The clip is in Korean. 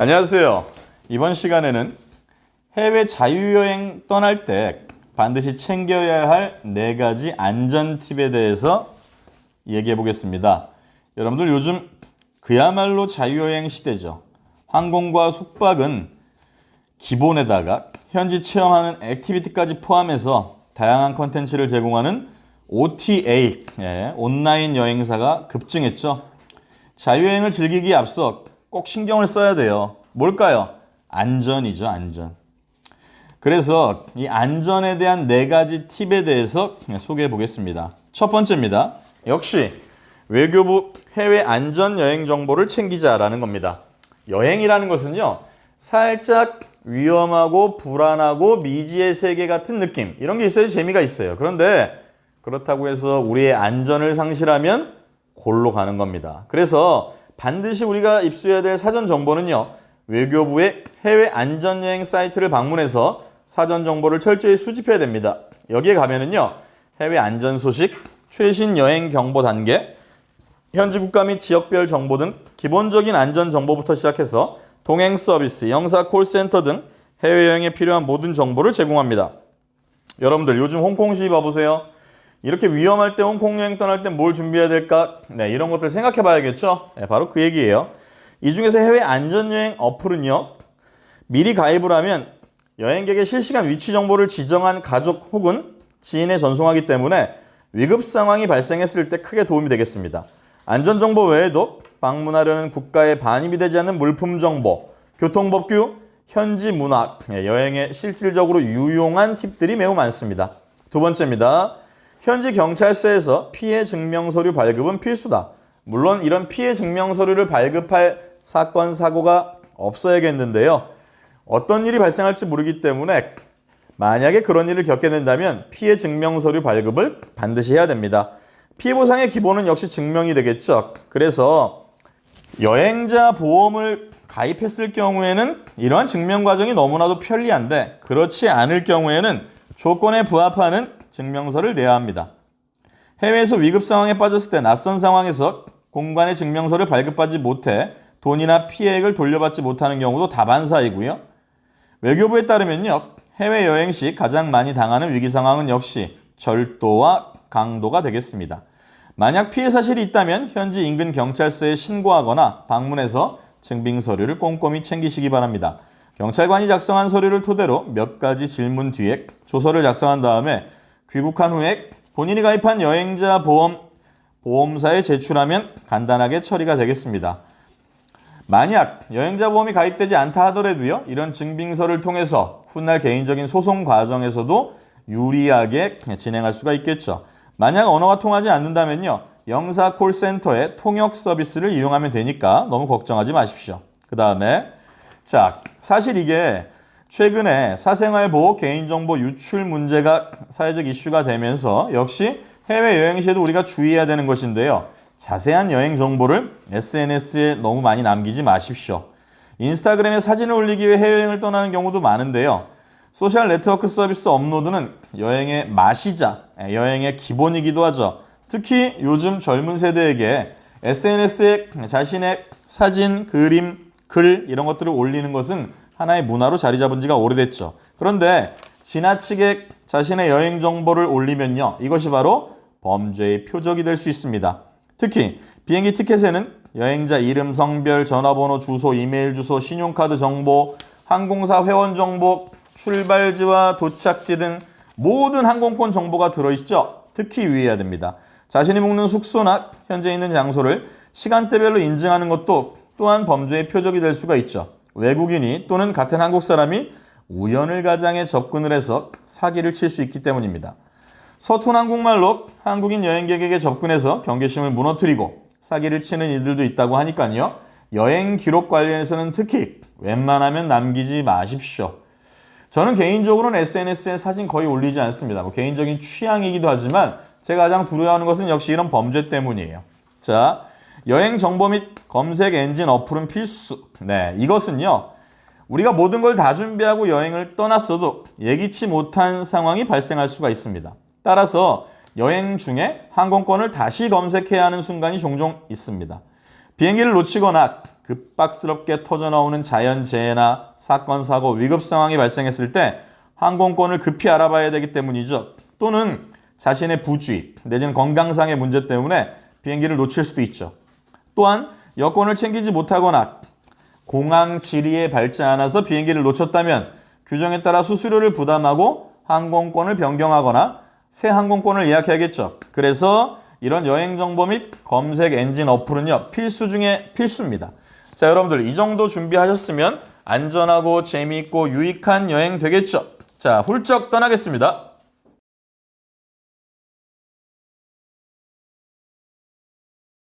안녕하세요. 이번 시간에는 해외 자유여행 떠날 때 반드시 챙겨야 할 4가지 안전 팁에 대해서 얘기해 보겠습니다. 여러분들 요즘 그야말로 자유여행 시대죠. 항공과 숙박은 기본에다가 현지 체험하는 액티비티까지 포함해서 다양한 콘텐츠를 제공하는 OTA, 온라인 여행사가 급증했죠. 자유여행을 즐기기에 앞서 꼭 신경을 써야 돼요. 뭘까요? 안전이죠, 안전. 그래서 이 안전에 대한 4가지 팁에 대해서 소개해 보겠습니다. 첫 번째입니다. 역시 외교부 해외 안전 여행 정보를 챙기자라는 겁니다. 여행이라는 것은요, 살짝 위험하고 불안하고 미지의 세계 같은 느낌, 이런 게 있어야 재미가 있어요. 그런데 그렇다고 해서 우리의 안전을 상실하면 골로 가는 겁니다. 그래서 반드시 우리가 입수해야 될 사전 정보는요, 외교부의 해외 안전여행 사이트를 방문해서 사전 정보를 철저히 수집해야 됩니다. 여기에 가면은요, 해외 안전 소식, 최신 여행 경보 단계, 현지 국가 및 지역별 정보 등 기본적인 안전 정보부터 시작해서 동행 서비스, 영사 콜센터 등 해외여행에 필요한 모든 정보를 제공합니다. 여러분들 요즘 홍콩시 봐보세요. 이렇게 위험할 때 홍콩 여행 떠날 때 뭘 준비해야 될까? 네, 이런 것들 생각해 봐야겠죠? 네, 바로 그 얘기예요. 이 중에서 해외 안전여행 어플은요, 미리 가입을 하면 여행객의 실시간 위치 정보를 지정한 가족 혹은 지인에 전송하기 때문에 위급 상황이 발생했을 때 크게 도움이 되겠습니다. 안전정보 외에도 방문하려는 국가에 반입이 되지 않는 물품 정보, 교통법규, 현지 문화, 여행에 실질적으로 유용한 팁들이 매우 많습니다. 두 번째입니다. 현지 경찰서에서 피해 증명서류 발급은 필수다. 물론 이런 피해 증명서류를 발급할 사건, 사고가 없어야겠는데요. 어떤 일이 발생할지 모르기 때문에 만약에 그런 일을 겪게 된다면 피해 증명서류 발급을 반드시 해야 됩니다. 피해 보상의 기본은 역시 증명이 되겠죠. 그래서 여행자 보험을 가입했을 경우에는 이러한 증명 과정이 너무나도 편리한데, 그렇지 않을 경우에는 조건에 부합하는 증명서를 내야 합니다. 해외에서 위급 상황에 빠졌을 때 낯선 상황에서 공관의 증명서를 발급하지 못해 돈이나 피해액을 돌려받지 못하는 경우도 다반사이고요. 외교부에 따르면요, 해외여행 시 가장 많이 당하는 위기 상황은 역시 절도와 강도가 되겠습니다. 만약 피해 사실이 있다면 현지 인근 경찰서에 신고하거나 방문해서 증빙 서류를 꼼꼼히 챙기시기 바랍니다. 경찰관이 작성한 서류를 토대로 몇 가지 질문 뒤에 조서를 작성한 다음에 귀국한 후에 본인이 가입한 여행자 보험사에 제출하면 간단하게 처리가 되겠습니다. 만약 여행자 보험이 가입되지 않다 하더라도요, 이런 증빙서를 통해서 훗날 개인적인 소송 과정에서도 유리하게 진행할 수가 있겠죠. 만약 언어가 통하지 않는다면요, 영사 콜센터의 통역 서비스를 이용하면 되니까 너무 걱정하지 마십시오. 그 다음에 사실 이게 최근에 사생활 보호 개인정보 유출 문제가 사회적 이슈가 되면서 역시 해외여행 시에도 우리가 주의해야 되는 것인데요. 자세한 여행 정보를 SNS에 너무 많이 남기지 마십시오. 인스타그램에 사진을 올리기 위해 해외여행을 떠나는 경우도 많은데요. 소셜 네트워크 서비스 업로드는 여행의 맛이자 여행의 기본이기도 하죠. 특히 요즘 젊은 세대에게 SNS에 자신의 사진, 그림, 글 이런 것들을 올리는 것은 하나의 문화로 자리 잡은 지가 오래됐죠. 그런데 지나치게 자신의 여행 정보를 올리면요, 이것이 바로 범죄의 표적이 될 수 있습니다. 특히 비행기 티켓에는 여행자 이름, 성별, 전화번호, 주소, 이메일 주소, 신용카드 정보, 항공사 회원 정보, 출발지와 도착지 등 모든 항공권 정보가 들어있죠. 특히 유의해야 됩니다. 자신이 묵는 숙소나 현재 있는 장소를 시간대별로 인증하는 것도 또한 범죄의 표적이 될 수가 있죠. 외국인이 또는 같은 한국 사람이 우연을 가장해 접근을 해서 사기를 칠 수 있기 때문입니다. 서툰 한국말로 한국인 여행객에게 접근해서 경계심을 무너뜨리고 사기를 치는 이들도 있다고 하니까요. 여행 기록 관련해서는 특히 웬만하면 남기지 마십시오. 저는 개인적으로는 SNS에 사진 거의 올리지 않습니다. 개인적인 취향이기도 하지만 제가 가장 두려워하는 것은 역시 이런 범죄 때문이에요. 여행 정보 및 검색 엔진 어플은 필수. 이것은요, 우리가 모든 걸 다 준비하고 여행을 떠났어도 예기치 못한 상황이 발생할 수가 있습니다. 따라서 여행 중에 항공권을 다시 검색해야 하는 순간이 종종 있습니다. 비행기를 놓치거나 급박스럽게 터져나오는 자연재해나 사건, 사고, 위급 상황이 발생했을 때 항공권을 급히 알아봐야 되기 때문이죠. 또는 자신의 부주의 내지는 건강상의 문제 때문에 비행기를 놓칠 수도 있죠. 또한 여권을 챙기지 못하거나 공항 지리에 밟지 않아서 비행기를 놓쳤다면 규정에 따라 수수료를 부담하고 항공권을 변경하거나 새 항공권을 예약해야겠죠. 그래서 이런 여행 정보 및 검색 엔진 어플은요, 필수 중에 필수입니다. 자, 여러분들 이 정도 준비하셨으면 안전하고 재미있고 유익한 여행 되겠죠. 자, 훌쩍 떠나겠습니다.